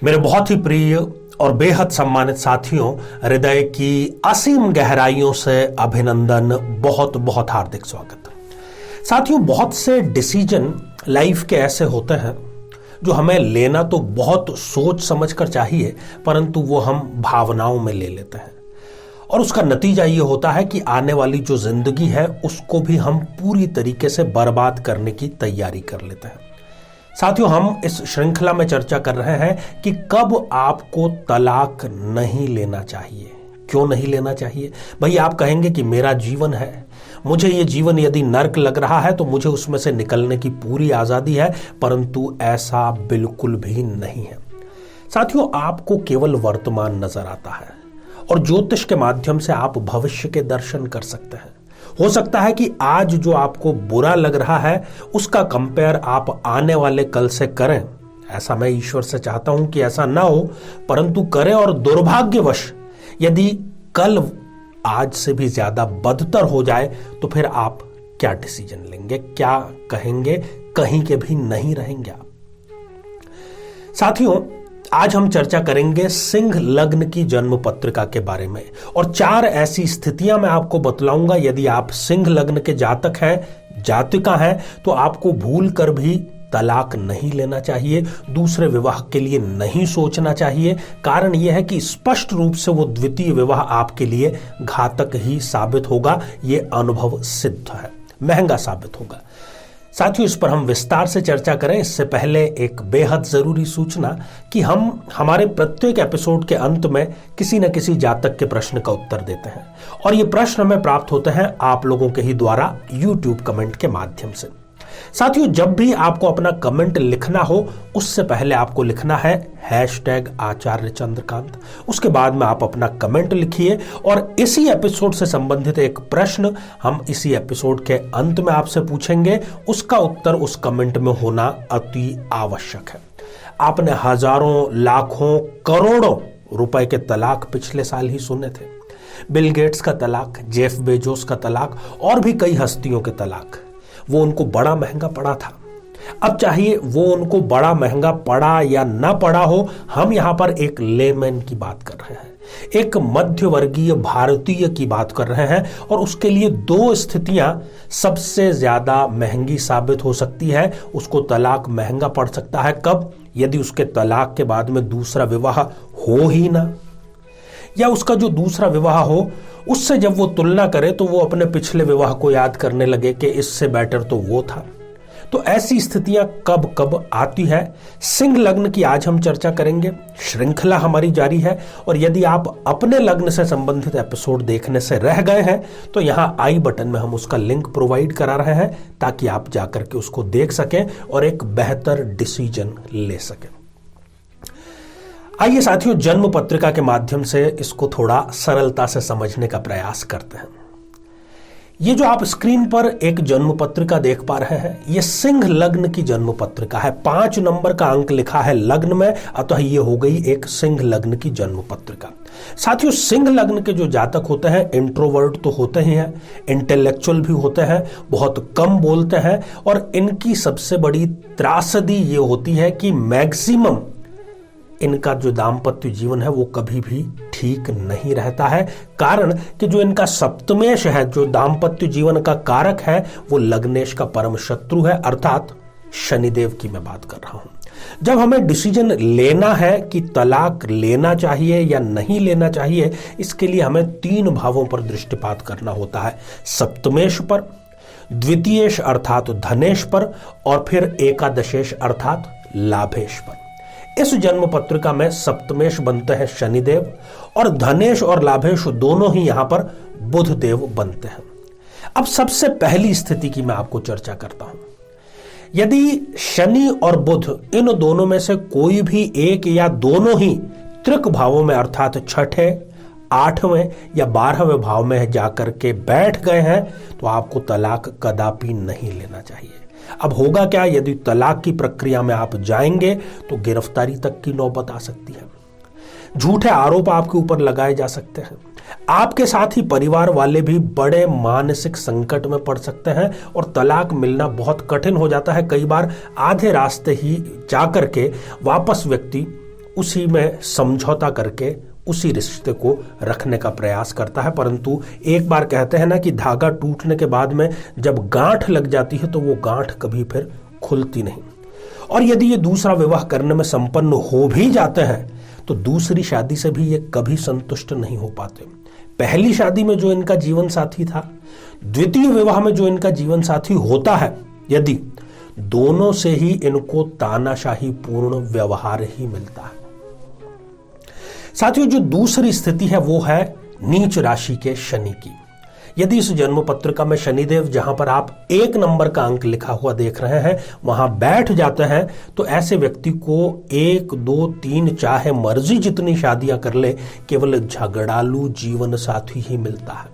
मेरे बहुत ही प्रिय और बेहद सम्मानित साथियों, हृदय की असीम गहराइयों से अभिनंदन, बहुत बहुत हार्दिक स्वागत। साथियों, बहुत से डिसीजन लाइफ के ऐसे होते हैं जो हमें लेना तो बहुत सोच समझकर चाहिए, परंतु वो हम भावनाओं में ले लेते हैं और उसका नतीजा ये होता है कि आने वाली जो जिंदगी है उसको भी हम पूरी तरीके से बर्बाद करने की तैयारी कर लेते हैं। साथियों, हम इस श्रृंखला में चर्चा कर रहे हैं कि कब आपको तलाक नहीं लेना चाहिए। क्यों नहीं लेना चाहिए? भाई, आप कहेंगे कि मेरा जीवन है, मुझे ये जीवन यदि नर्क लग रहा है तो मुझे उसमें से निकलने की पूरी आजादी है, परंतु ऐसा बिल्कुल भी नहीं है। साथियों, आपको केवल वर्तमान नजर आता है और ज्योतिष के माध्यम से आप भविष्य के दर्शन कर सकते हैं। हो सकता है कि आज जो आपको बुरा लग रहा है उसका कंपेयर आप आने वाले कल से करें। ऐसा मैं ईश्वर से चाहता हूं कि ऐसा ना हो, परंतु करें और दुर्भाग्यवश यदि कल आज से भी ज्यादा बदतर हो जाए तो फिर आप क्या डिसीजन लेंगे, क्या कहेंगे? कहीं के भी नहीं रहेंगे आप। साथियों, आज हम चर्चा करेंगे सिंह लग्न की जन्म पत्रिका के बारे में और 4 ऐसी स्थितियां मैं आपको बतलाऊंगा। यदि आप सिंह लग्न के जातक हैं, जातिका हैं, तो आपको भूल कर भी तलाक नहीं लेना चाहिए, दूसरे विवाह के लिए नहीं सोचना चाहिए। कारण यह है कि स्पष्ट रूप से वो द्वितीय विवाह आपके लिए घातक ही साबित होगा। ये अनुभव सिद्ध है, महंगा साबित होगा। साथियों, इस पर हम विस्तार से चर्चा करें इससे पहले एक बेहद जरूरी सूचना कि हम हमारे प्रत्येक एपिसोड के अंत में किसी न किसी जातक के प्रश्न का उत्तर देते हैं और ये प्रश्न हमें प्राप्त होते हैं आप लोगों के ही द्वारा YouTube कमेंट के माध्यम से। साथियों, जब भी आपको अपना कमेंट लिखना हो उससे पहले आपको लिखना है #आचार्य चंद्रकांत। उसके बाद में आप अपना कमेंट लिखिए और इसी एपिसोड से संबंधित एक प्रश्न हम इसी एपिसोड के अंत में आपसे पूछेंगे। उसका उत्तर उस कमेंट में होना अति आवश्यक है। आपने हजारों, लाखों, करोड़ों रुपए के तलाक पिछले साल ही सुने थे। बिल गेट्स का तलाक, जेफ बेजोस का तलाक और भी कई हस्तियों के तलाक। वो उनको बड़ा महंगा पड़ा था। अब चाहिए वो उनको बड़ा महंगा पड़ा या ना पड़ा हो, हम यहां पर एक लेमैन की बात कर रहे हैं, एक मध्यवर्गीय भारतीय की बात कर रहे हैं और उसके लिए 2 स्थितियां सबसे ज्यादा महंगी साबित हो सकती है। उसको तलाक महंगा पड़ सकता है कब? यदि उसके तलाक के बाद में दूसरा विवाह हो ही ना, या उसका जो दूसरा विवाह हो उससे जब वो तुलना करे तो वो अपने पिछले विवाह को याद करने लगे कि इससे बेटर तो वो था। तो ऐसी स्थितियां कब कब आती है, सिंह लग्न की आज हम चर्चा करेंगे। श्रृंखला हमारी जारी है और यदि आप अपने लग्न से संबंधित एपिसोड देखने से रह गए हैं तो यहां आई बटन में हम उसका लिंक प्रोवाइड करा रहे हैं ताकि आप जाकर के उसको देख सकें और एक बेहतर डिसीजन ले सकें। आइए साथियों, जन्म पत्रिका के माध्यम से इसको थोड़ा सरलता से समझने का प्रयास करते हैं। ये जो आप स्क्रीन पर एक जन्म पत्रिका देख पा रहे हैं, ये सिंह लग्न की जन्म पत्रिका है। 5 नंबर का अंक लिखा है लग्न में, अतः ये हो गई एक सिंह लग्न की जन्म पत्रिका। साथियों, सिंह लग्न के जो जातक होते हैं इंट्रोवर्ट तो होते ही हैं, इंटेलेक्चुअल भी होते हैं, बहुत कम बोलते हैं और इनकी सबसे बड़ी त्रासदी ये होती है कि मैक्सिमम इनका जो दाम्पत्य जीवन है वो कभी भी ठीक नहीं रहता है। कारण कि जो इनका सप्तमेश है, जो दाम्पत्य जीवन का कारक है, वो लग्नेश का परम शत्रु है, अर्थात शनिदेव की मैं बात कर रहा हूं। जब हमें डिसीजन लेना है कि तलाक लेना चाहिए या नहीं लेना चाहिए, इसके लिए हमें 3 भावों पर दृष्टिपात करना होता है। सप्तमेश पर, द्वितीयेश अर्थात धनेश पर और फिर एकादशेश अर्थात लाभेश पर। इस जन्म पत्रिका में सप्तमेश बनते हैं शनिदेव और धनेश और लाभेश दोनों ही यहां पर बुध देव बनते हैं। अब सबसे पहली स्थिति की मैं आपको चर्चा करता हूं। यदि शनि और बुध इन दोनों में से कोई भी एक या दोनों ही त्रिक भावों में अर्थात 6ठे, 8वें या 12वें भाव में जाकर के बैठ गए हैं तो आपको तलाक कदापि नहीं लेना चाहिए। अब होगा क्या? यदि तलाक की प्रक्रिया में आप जाएंगे तो गिरफ्तारी तक की नौबत आ सकती है, झूठे आरोप आपके ऊपर लगाए जा सकते हैं, आपके साथ ही परिवार वाले भी बड़े मानसिक संकट में पड़ सकते हैं और तलाक मिलना बहुत कठिन हो जाता है। कई बार आधे रास्ते ही जाकर के वापस व्यक्ति उसी में समझौता करके उसी रिश्ते को रखने का प्रयास करता है। परंतु एक बार कहते हैं ना कि धागा टूटने के बाद में जब गांठ लग जाती है तो वो गांठ कभी फिर खुलती नहीं। और यदि ये दूसरा विवाह करने में संपन्न हो भी जाते हैं तो दूसरी शादी से भी ये कभी संतुष्ट नहीं हो पाते। पहली शादी में जो इनका जीवन साथी था, द्वितीय विवाह में जो इनका जीवन साथी होता है, यदि दोनों से ही इनको तानाशाही पूर्ण व्यवहार ही मिलता है। साथियों, जो दूसरी स्थिति है वो है नीच राशि के शनि की। यदि इस जन्म पत्रिका में शनिदेव, जहां पर आप 1 नंबर का अंक लिखा हुआ देख रहे हैं, वहां बैठ जाते हैं तो ऐसे व्यक्ति को 1, 2, 3 चाहे मर्जी जितनी शादियां कर ले, केवल झगड़ालू जीवन साथी ही मिलता है।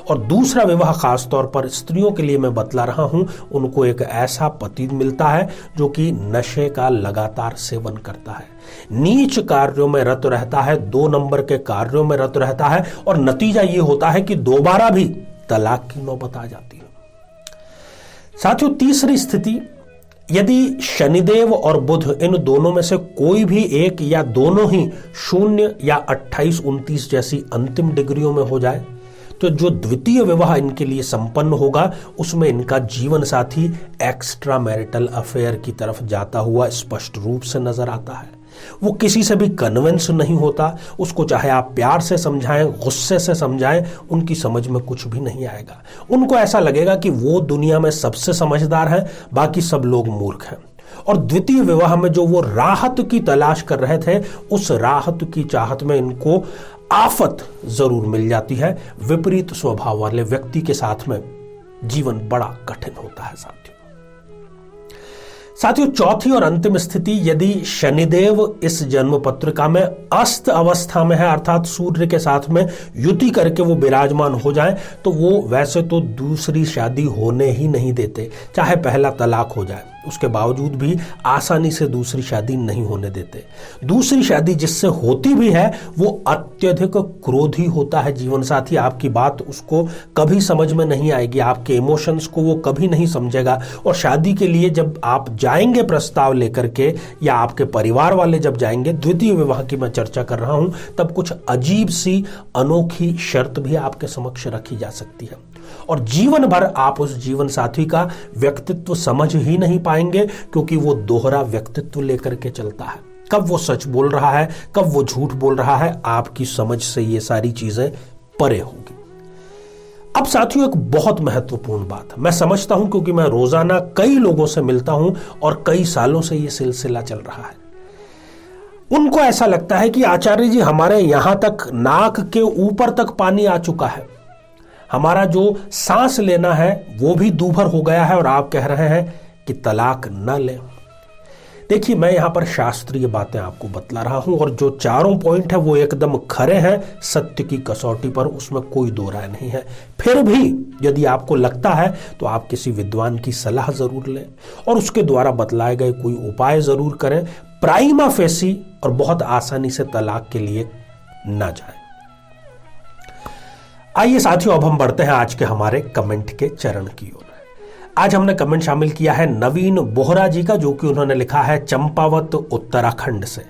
और दूसरा विवाह खासतौर पर स्त्रियों के लिए मैं बतला रहा हूं, उनको एक ऐसा पति मिलता है जो कि नशे का लगातार सेवन करता है, नीच कार्यों में रत रहता है, 2 नंबर के कार्यों में रत रहता है, और नतीजा यह होता है कि दोबारा भी तलाक की नौबत आ जाती है। साथियों, तीसरी स्थिति, यदि शनिदेव और बुध इन दोनों में से कोई भी एक या दोनों ही 0 या 28, 29 जैसी अंतिम डिग्रियों में हो जाए तो जो द्वितीय विवाह इनके लिए संपन्न होगा उसमें इनका जीवन साथी एक्स्ट्रा मैरिटल अफेयर की तरफ जाता हुआ स्पष्ट रूप से नजर आता है। वो किसी से भी कन्विंस नहीं होता, उसको चाहे आप प्यार से समझाएं, गुस्से से समझाएं, उनकी समझ में कुछ भी नहीं आएगा। उनको ऐसा लगेगा कि वो दुनिया में सबसे समझदार है, बाकी सब लोग मूर्ख हैं। और द्वितीय विवाह में जो वो राहत की तलाश कर रहे थे, उस राहत की चाहत में इनको आफत जरूर मिल जाती है। विपरीत स्वभाव वाले व्यक्ति के साथ में जीवन बड़ा कठिन होता है। साथियों, चौथी और अंतिम स्थिति, यदि शनिदेव इस जन्म पत्रिका में अस्त अवस्था में है, अर्थात सूर्य के साथ में युति करके वो विराजमान हो जाए, तो वो वैसे तो दूसरी शादी होने ही नहीं देते, चाहे पहला तलाक हो जाए, उसके बावजूद भी आसानी से दूसरी शादी नहीं होने देते। दूसरी शादी जिससे होती भी है वो अत्यधिक क्रोधी होता है जीवन साथी। आपकी बात उसको कभी समझ में नहीं आएगी, आपके इमोशंस को वो कभी नहीं समझेगा। और शादी के लिए जब आप जाएंगे प्रस्ताव लेकर के, या आपके परिवार वाले जब जाएंगे, द्वितीय विवाह की मैं चर्चा कर रहा हूं, तब कुछ अजीब सी अनोखी शर्त भी आपके समक्ष रखी जा सकती है। और जीवन भर आप उस जीवन साथी का व्यक्तित्व समझ ही नहीं पाएंगे, क्योंकि वो दोहरा व्यक्तित्व लेकर के चलता है। कब वो सच बोल रहा है, कब वो झूठ बोल रहा है, आपकी समझ से ये सारी चीजें परे होगी। अब साथियों, एक बहुत महत्वपूर्ण बात मैं समझता हूं, क्योंकि मैं रोजाना कई लोगों से मिलता हूं और कई सालों से ये सिलसिला चल रहा है। उनको ऐसा लगता है कि आचार्य जी, हमारे यहां तक नाक के ऊपर तक पानी आ चुका है, हमारा जो सांस लेना है वो भी दूभर हो गया है, और आप कह रहे हैं कि तलाक न लें। देखिए, मैं यहां पर शास्त्रीय बातें आपको बतला रहा हूं, और जो चारों पॉइंट है वो एकदम खरे हैं, सत्य की कसौटी पर, उसमें कोई दो राय नहीं है। फिर भी यदि आपको लगता है तो आप किसी विद्वान की सलाह जरूर लें और उसके द्वारा बतलाए गए कोई उपाय जरूर करें। प्राइमा फेसी और बहुत आसानी से तलाक के लिए ना जाए। आइए साथियों, अब हम बढ़ते हैं आज के हमारे कमेंट के चरण की ओर। आज हमने कमेंट शामिल किया है नवीन बोहरा जी का, जो कि उन्होंने लिखा है चंपावत उत्तराखंड से।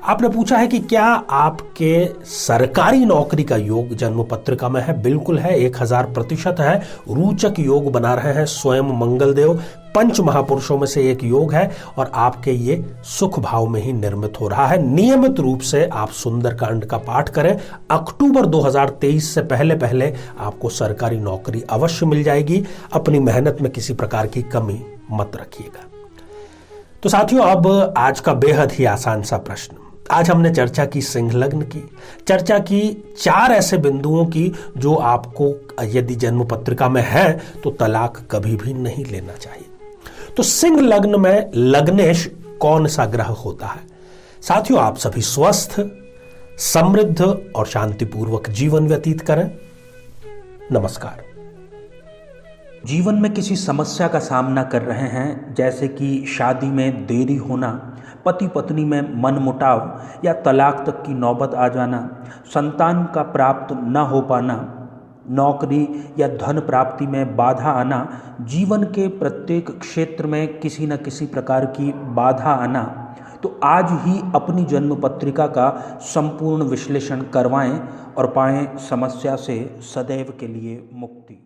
आपने पूछा है कि क्या आपके सरकारी नौकरी का योग जन्म पत्रिका में है? बिल्कुल है, 1000% है। रूचक योग बना रहे हैं स्वयं मंगलदेव, पंच महापुरुषों में से एक योग है, और आपके ये सुख भाव में ही निर्मित हो रहा है। नियमित रूप से आप सुंदरकांड का पाठ करें। अक्टूबर 2023 से पहले पहले आपको सरकारी नौकरी अवश्य मिल जाएगी। अपनी मेहनत में किसी प्रकार की कमी मत रखिएगा। तो साथियों, अब आज का बेहद ही आसान सा प्रश्न। आज हमने चर्चा की सिंह लग्न की, चर्चा की 4 ऐसे बिंदुओं की जो आपको यदि जन्म पत्रिका में है तो तलाक कभी भी नहीं लेना चाहिए। तो सिंह लग्न में लग्नेश कौन सा ग्रह होता है? साथियों, आप सभी स्वस्थ, समृद्ध और शांतिपूर्वक जीवन व्यतीत करें। नमस्कार। जीवन में किसी समस्या का सामना कर रहे हैं, जैसे कि शादी में देरी होना, पति पत्नी में मनमुटाव या तलाक तक की नौबत आ जाना, संतान का प्राप्त न हो पाना, नौकरी या धन प्राप्ति में बाधा आना, जीवन के प्रत्येक क्षेत्र में किसी न किसी प्रकार की बाधा आना, तो आज ही अपनी जन्म पत्रिका का संपूर्ण विश्लेषण करवाएं और पाएं समस्या से सदैव के लिए मुक्ति।